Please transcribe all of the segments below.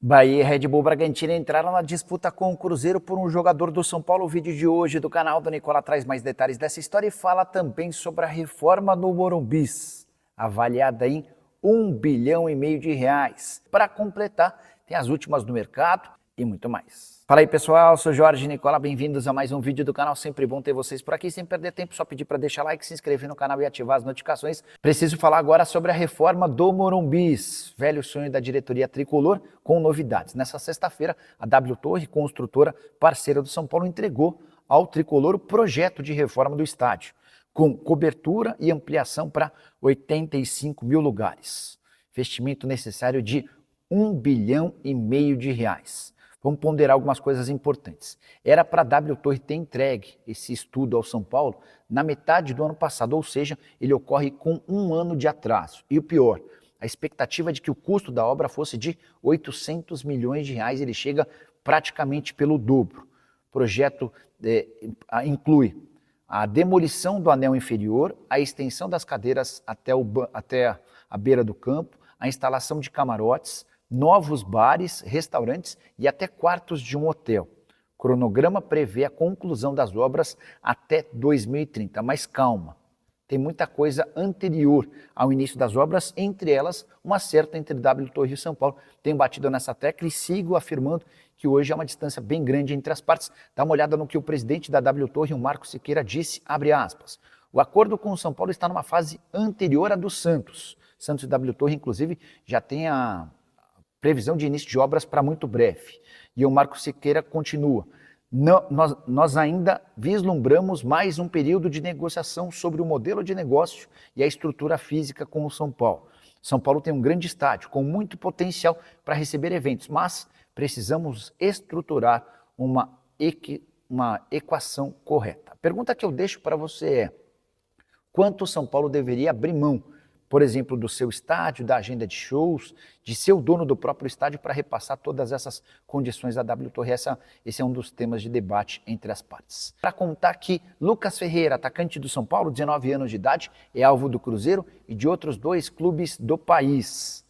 Bahia e Red Bull Bragantino entraram na disputa com o Cruzeiro por um jogador do São Paulo. O vídeo de hoje do canal do Nicola traz mais detalhes dessa história e fala também sobre a reforma no Morumbi, avaliada em R$1,5 bilhão. Para completar, tem as últimas do mercado e muito mais. Fala aí pessoal, sou Jorge Nicola, bem-vindos a mais um vídeo do canal, sempre bom ter vocês por aqui, sem perder tempo, só pedir para deixar like, se inscrever no canal e ativar as notificações. Preciso falar agora sobre a reforma do Morumbi, velho sonho da diretoria tricolor, com novidades. Nessa sexta-feira, a W Torre, construtora parceira do São Paulo, entregou ao tricolor o projeto de reforma do estádio, com cobertura e ampliação para 85 mil lugares. Investimento necessário de R$1,5 bilhão. Vamos ponderar algumas coisas importantes. Era para a W Torre ter entregue esse estudo ao São Paulo na metade do ano passado, ou seja, ele ocorre com um ano de atraso. E o pior, a expectativa é de que o custo da obra fosse de R$800 milhões, ele chega praticamente pelo dobro. O projeto inclui a demolição do anel inferior, a extensão das cadeiras até a beira do campo, a instalação de camarotes, novos bares, restaurantes e até quartos de um hotel. O cronograma prevê a conclusão das obras até 2030, mas calma, tem muita coisa anterior ao início das obras, entre elas um acerto entre W Torre e São Paulo. Tenho batido nessa tecla e sigo afirmando que hoje há uma distância bem grande entre as partes. Dá uma olhada no que o presidente da W Torre, o Marco Siqueira, disse, abre aspas, o acordo com o São Paulo está numa fase anterior à do Santos. Santos e W Torre, inclusive, já tem a previsão de início de obras para muito breve. E o Marco Siqueira continua. Nós ainda vislumbramos mais um período de negociação sobre o modelo de negócio e a estrutura física com o São Paulo. São Paulo tem um grande estádio com muito potencial para receber eventos, mas precisamos estruturar uma equação correta. A pergunta que eu deixo para você é: quanto o São Paulo deveria abrir mão, por exemplo, do seu estádio, da agenda de shows, de ser o dono do próprio estádio para repassar todas essas condições à W Torre? Esse é um dos temas de debate entre as partes. Para contar que Lucas Ferreira, atacante do São Paulo, 19 anos de idade, é alvo do Cruzeiro e de outros dois clubes do país.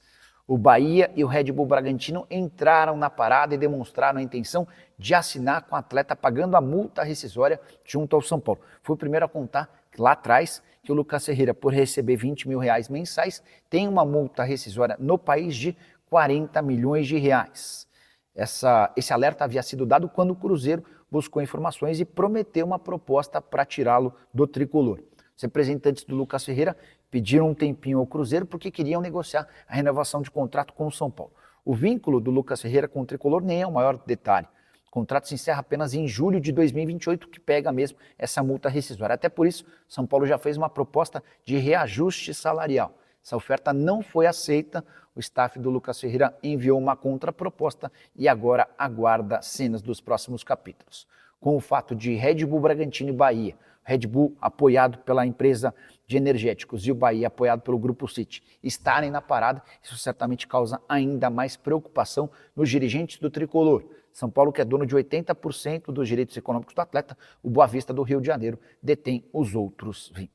O Bahia e o Red Bull Bragantino entraram na parada e demonstraram a intenção de assinar com o atleta pagando a multa rescisória junto ao São Paulo. Fui o primeiro a contar lá atrás que o Lucas Ferreira, por receber R$20 mil mensais, tem uma multa rescisória no país de R$40 milhões. Esse alerta havia sido dado quando o Cruzeiro buscou informações e prometeu uma proposta para tirá-lo do tricolor. Os representantes do Lucas Ferreira pediram um tempinho ao Cruzeiro porque queriam negociar a renovação de contrato com o São Paulo. O vínculo do Lucas Ferreira com o tricolor nem é o maior detalhe. O contrato se encerra apenas em julho de 2028, que pega mesmo essa multa rescisória. Até por isso, São Paulo já fez uma proposta de reajuste salarial. Essa oferta não foi aceita, o staff do Lucas Ferreira enviou uma contraproposta e agora aguarda cenas dos próximos capítulos. Com o fato de Red Bull Bragantino e Bahia, Red Bull apoiado pela empresa de energéticos e o Bahia apoiado pelo Grupo City estarem na parada, isso certamente causa ainda mais preocupação nos dirigentes do tricolor. São Paulo, que é dono de 80% dos direitos econômicos do atleta, o Boa Vista do Rio de Janeiro detém os outros 20%.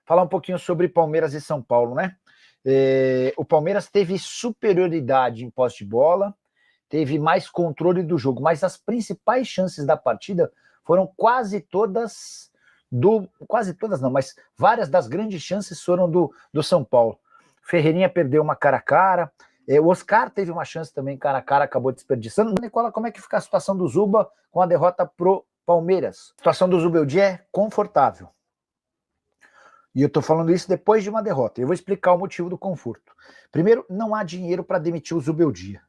Falar um pouquinho sobre Palmeiras e São Paulo, né? O Palmeiras teve superioridade em posse de bola, teve mais controle do jogo, mas as principais chances da partida foram mas várias das grandes chances foram do São Paulo. Ferreirinha perdeu uma cara a cara, o Oscar teve uma chance também cara a cara, acabou desperdiçando. Nicola, como é que fica a situação do Zuba com a derrota pro Palmeiras? A situação do Zubeldia é confortável. E eu estou falando isso depois de uma derrota. Eu vou explicar o motivo do conforto. Primeiro, não há dinheiro para demitir o Zubeldia.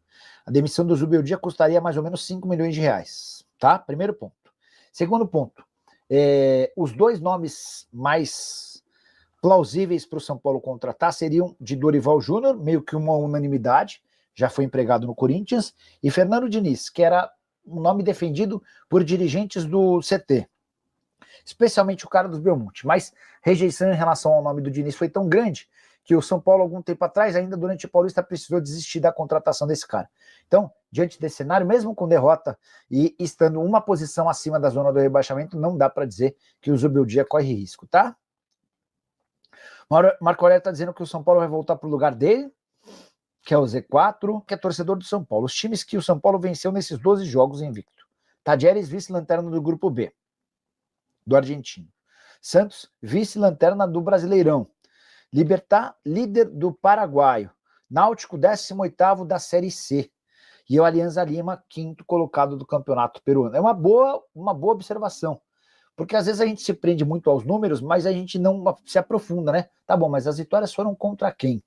A demissão do Zubeldia custaria mais ou menos R$5 milhões, tá? Primeiro ponto. Segundo ponto, os dois nomes mais plausíveis para o São Paulo contratar seriam de Dorival Júnior, meio que uma unanimidade, já foi empregado no Corinthians, e Fernando Diniz, que era um nome defendido por dirigentes do CT, especialmente o cara dos Belmonte, mas rejeição em relação ao nome do Diniz foi tão grande que o São Paulo, algum tempo atrás, ainda durante o Paulista, precisou desistir da contratação desse cara. Então, diante desse cenário, mesmo com derrota e estando uma posição acima da zona do rebaixamento, não dá para dizer que o Zubeldia corre risco, tá? Marco Aurélio está dizendo que o São Paulo vai voltar para o lugar dele. que é o Z4, que é torcedor do São Paulo. Os times que o São Paulo venceu nesses 12 jogos invicto. Tajeres, vice-lanterna do Grupo B, do argentino. Santos, vice-lanterna do Brasileirão. Libertad, líder do Paraguaio. Náutico, 18º da Série C. E o Alianza Lima, 5º colocado do Campeonato Peruano. É uma boa observação. Porque às vezes a gente se prende muito aos números, mas a gente não se aprofunda, né? Tá bom, mas as vitórias foram contra quem?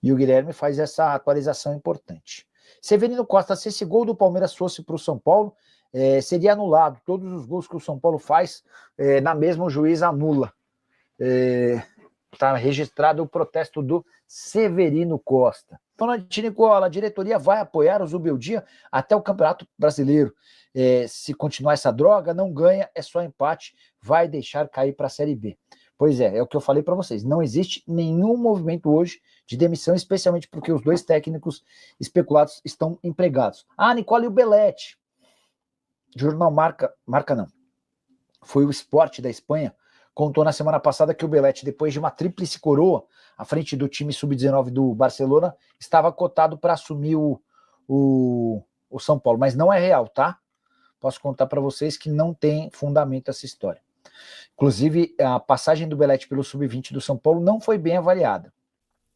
E o Guilherme faz essa atualização importante. Severino Costa, se esse gol do Palmeiras fosse para o São Paulo, seria anulado. Todos os gols que o São Paulo faz, na mesma o juiz anula. Está registrado o protesto do Severino Costa. Tonantini Nicola, a diretoria vai apoiar o Zubeldia até o Campeonato Brasileiro. Se continuar essa droga, não ganha, é só empate, vai deixar cair para a Série B. Pois é o que eu falei para vocês, não existe nenhum movimento hoje de demissão, especialmente porque os dois técnicos especulados estão empregados. Nicola e o Belletti. Jornal Marca não, foi o Sport da Espanha, contou na semana passada que o Belletti, depois de uma tríplice coroa, à frente do time sub-19 do Barcelona, estava cotado para assumir o São Paulo, mas não é real, tá? Posso contar para vocês que não tem fundamento essa história. Inclusive, a passagem do Belletti pelo sub-20 do São Paulo não foi bem avaliada.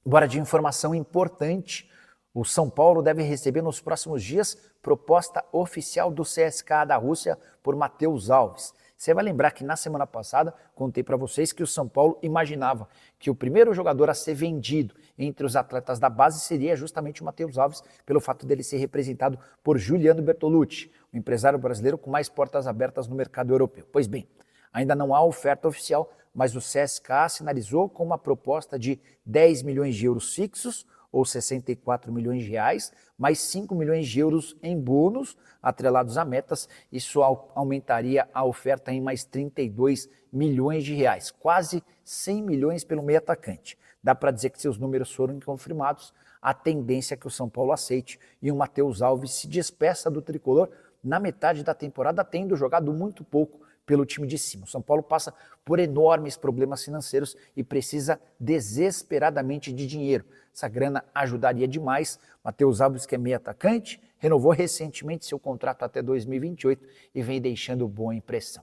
Bora de informação importante, o São Paulo deve receber nos próximos dias proposta oficial do CSKA da Rússia por Matheus Alves. Você vai lembrar que na semana passada contei para vocês que o São Paulo imaginava que o primeiro jogador a ser vendido entre os atletas da base seria justamente o Matheus Alves, pelo fato dele ser representado por Giuliano Bertolucci, o empresário brasileiro com mais portas abertas no mercado europeu. Pois bem, ainda não há oferta oficial, mas o CSKA sinalizou com uma proposta de 10 milhões de euros fixos, ou 64 milhões de reais, mais 5 milhões de euros em bônus atrelados a metas. Isso aumentaria a oferta em mais 32 milhões de reais, quase 100 milhões pelo meio atacante. Dá para dizer que se os números forem confirmados, a tendência é que o São Paulo aceite e o Matheus Alves se despeça do tricolor na metade da temporada, tendo jogado muito pouco pelo time de cima. O São Paulo passa por enormes problemas financeiros e precisa desesperadamente de dinheiro. Essa grana ajudaria demais. Matheus Alves, que é meio atacante, renovou recentemente seu contrato até 2028 e vem deixando boa impressão.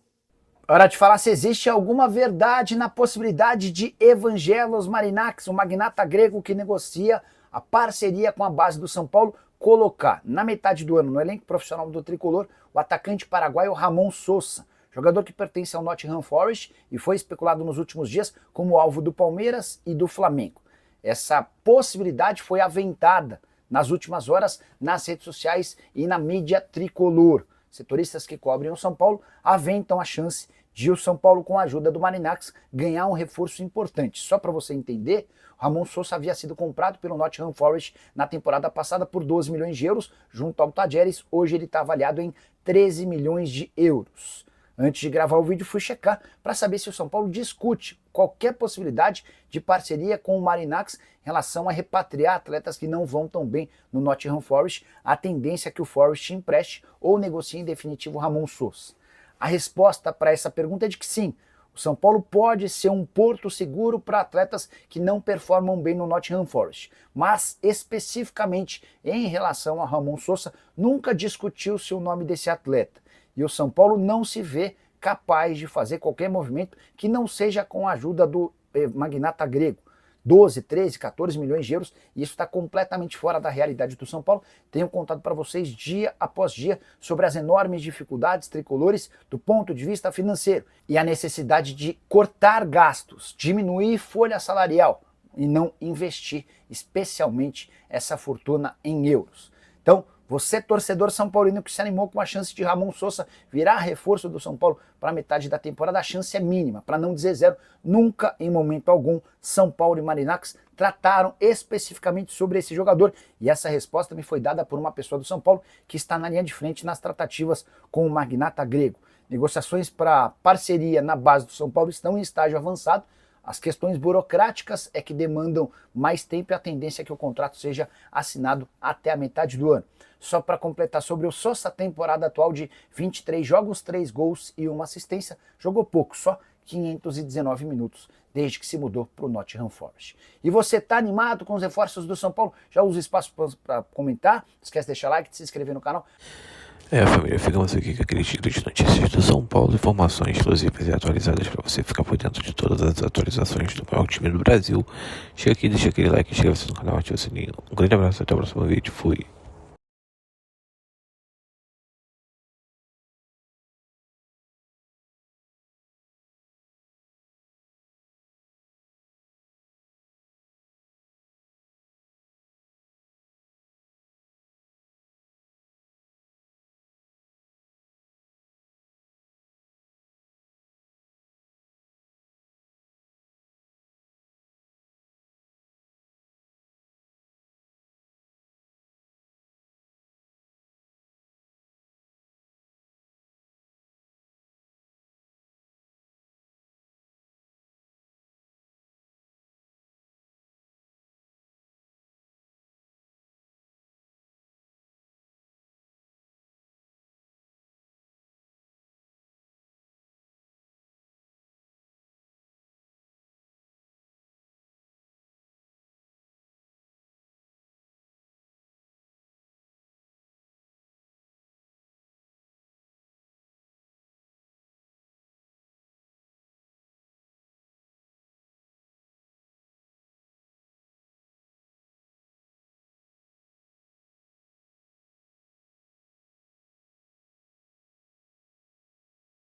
Hora de falar se existe alguma verdade na possibilidade de Evangelos Marinax, o magnata grego que negocia a parceria com a base do São Paulo, colocar na metade do ano no elenco profissional do tricolor o atacante paraguaio Ramon Sosa, jogador que pertence ao Nottingham Forest e foi especulado nos últimos dias como alvo do Palmeiras e do Flamengo. Essa possibilidade foi aventada nas últimas horas nas redes sociais e na mídia tricolor. Setoristas que cobrem o São Paulo aventam a chance de o São Paulo, com a ajuda do Marinax, ganhar um reforço importante. Só para você entender, Ramon Sosa havia sido comprado pelo Nottingham Forest na temporada passada por 12 milhões de euros, junto ao Tajeres. Hoje ele está avaliado em 13 milhões de euros. Antes de gravar o vídeo, fui checar para saber se o São Paulo discute qualquer possibilidade de parceria com o Marinax em relação a repatriar atletas que não vão tão bem no Nottingham Forest. A tendência é que o Forest empreste ou negocie em definitivo Ramon Sosa. A resposta para essa pergunta é de que sim, o São Paulo pode ser um porto seguro para atletas que não performam bem no Nottingham Forest, mas especificamente em relação a Ramon Sosa, nunca discutiu-se o nome desse atleta. E o São Paulo não se vê capaz de fazer qualquer movimento que não seja com a ajuda do magnata grego. 12, 13, 14 milhões de euros, e isso está completamente fora da realidade do São Paulo. Tenho contado para vocês dia após dia sobre as enormes dificuldades tricolores do ponto de vista financeiro e a necessidade de cortar gastos, diminuir folha salarial e não investir especialmente essa fortuna em euros. Então, você, torcedor são paulino que se animou com a chance de Ramon Sosa virar reforço do São Paulo para metade da temporada, a chance é mínima, para não dizer zero. Nunca, em momento algum, São Paulo e Marinax trataram especificamente sobre esse jogador, e essa resposta me foi dada por uma pessoa do São Paulo que está na linha de frente nas tratativas com o magnata grego. Negociações para parceria na base do São Paulo estão em estágio avançado. As questões burocráticas é que demandam mais tempo e a tendência é que o contrato seja assinado até a metade do ano. Só para completar sobre o Sosa, temporada atual de 23 jogos, 3 gols e 1 assistência, jogou pouco, só 519 minutos, desde que se mudou para o Nottingham Forest. E você está animado com os reforços do São Paulo? Já usa o espaço para comentar, não esquece de deixar like, de se inscrever no canal. Família, ficamos aqui com aquele giro de notícias do São Paulo, informações exclusivas e atualizadas para você ficar por dentro de todas as atualizações do maior time do Brasil. Chega aqui, deixa aquele like, inscreva-se no canal, ativa o sininho. Um grande abraço, até o próximo vídeo, fui!